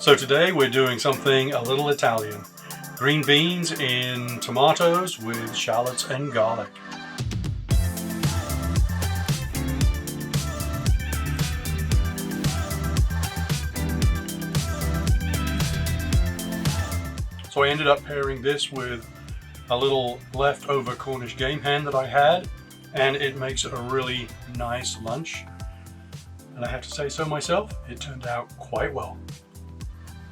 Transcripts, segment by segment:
So today we're doing something a little Italian. Green beans in tomatoes with shallots and garlic. So I ended up pairing this with a little leftover Cornish game hen that I had, and it makes a really nice lunch. And I have to say so myself, it turned out quite well.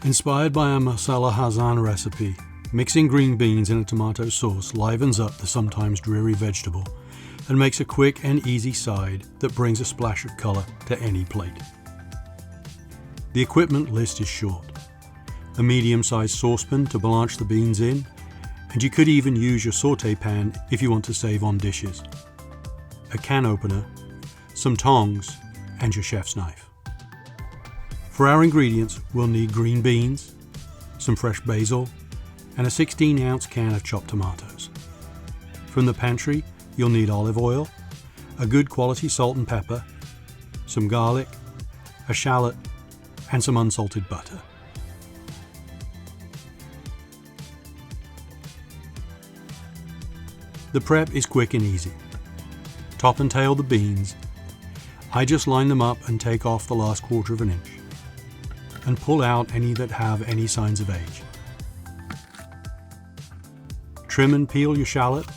Inspired by a Marcella Hazan recipe, mixing green beans in a tomato sauce livens up the sometimes dreary vegetable and makes a quick and easy side that brings a splash of colour to any plate. The equipment list is short. A medium-sized saucepan to blanch the beans in, and you could even use your saute pan if you want to save on dishes. A can opener, some tongs, and your chef's knife. For our ingredients, we'll need green beans, some fresh basil, and a 16-ounce can of chopped tomatoes. From the pantry, you'll need olive oil, a good quality salt and pepper, some garlic, a shallot, and some unsalted butter. The prep is quick and easy. Top and tail the beans. I just line them up and take off the last 1/4 of an inch, and pull out any that have any signs of age. Trim and peel your shallot,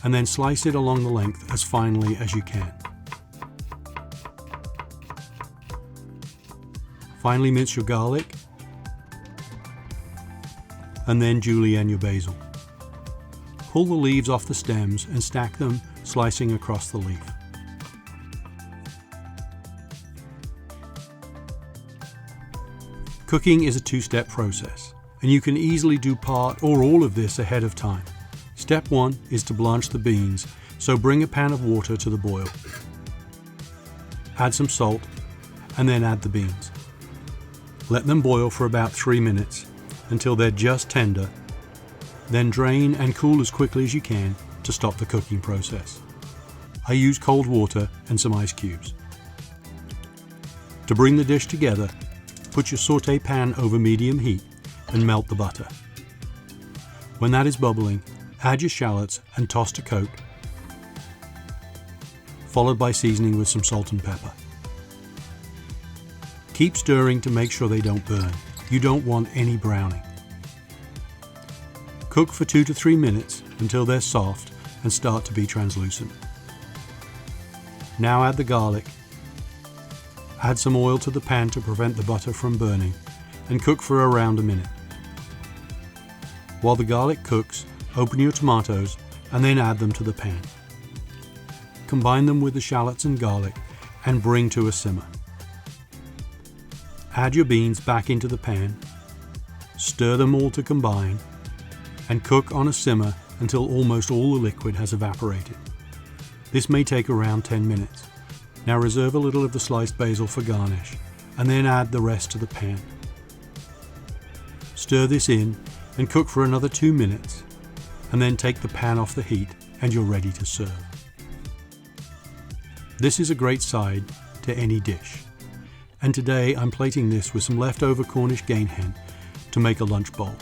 and then slice it along the length as finely as you can. Finely mince your garlic, and then julienne your basil. Pull the leaves off the stems and stack them, slicing across the leaf. Cooking is a 2-step process, and you can easily do part or all of this ahead of time. Step 1 is to blanch the beans, so bring a pan of water to the boil. Add some salt, and then add the beans. Let them boil for about 3 minutes, until they're just tender, then drain and cool as quickly as you can to stop the cooking process. I use cold water and some ice cubes. To bring the dish together, put your saute pan over medium heat and melt the butter. When that is bubbling, add your shallots and toss to coat, followed by seasoning with some salt and pepper. Keep stirring to make sure they don't burn. You don't want any browning. Cook for 2 to 3 minutes until they're soft and start to be translucent. Now add the garlic. Add some oil to the pan to prevent the butter from burning, and cook for around a minute. While the garlic cooks, open your tomatoes and then add them to the pan. Combine them with the shallots and garlic and bring to a simmer. Add your beans back into the pan, stir them all to combine, and cook on a simmer until almost all the liquid has evaporated. This may take around 10 minutes. Now reserve a little of the sliced basil for garnish, and then add the rest to the pan. Stir this in and cook for another 2 minutes, and then take the pan off the heat and you're ready to serve. This is a great side to any dish. And today I'm plating this with some leftover Cornish game hen to make a lunch bowl.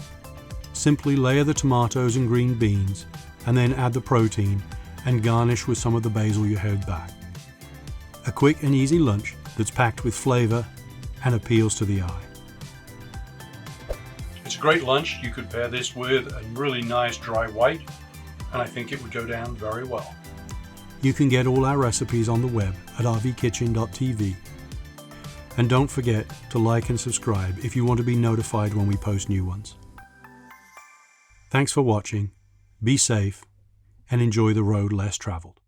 Simply layer the tomatoes and green beans, and then add the protein and garnish with some of the basil you held back. A quick and easy lunch that's packed with flavour and appeals to the eye. It's a great lunch. You could pair this with a really nice dry white, and I think it would go down very well. You can get all our recipes on the web at rvkitchen.tv. And don't forget to like and subscribe if you want to be notified when we post new ones. Thanks for watching, be safe, and enjoy the road less traveled.